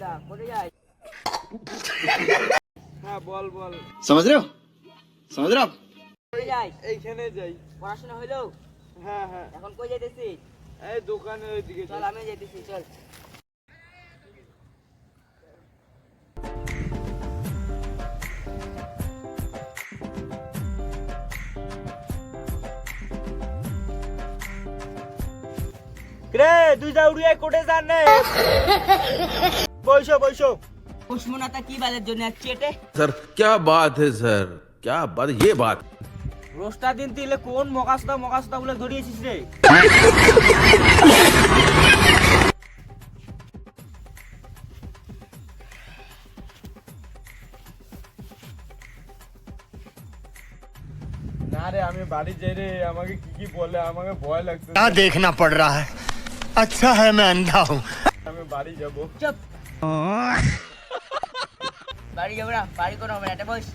দা কোথায় যাই? হ্যাঁ বল বল। समझ रहे हो समझ रहे हो आप কোথায় যাই? এইখানে যাই। পড়াশোনা হইলো? হ্যাঁ হ্যাঁ। এখন কই যাইতেছিস? এই দোকানের ওইদিকে চল আমি যাইতেছি চল। রে তুই যা উড়িয়ে কোটে জান নে। বইসো বইসো। উষ্ণতা কি বালের জন্য আর চেটে? सर क्या बात है सर क्या बात ये बात রোস্টা দিন তিলে কোন মকাসদা বলে ধরিয়েছিস রে? না রে আমি বাড়ি যাই রে, আমাকে কি কি বলে, আমাকে ভয় লাগছে। क्या देखना पड़ रहा है अच्छा है मैं अंधा हूँ আমি বাড়ি যাব। চুপ। বাড়ি যাবো না, বাড়ি কোনো হবে না, এটা বস।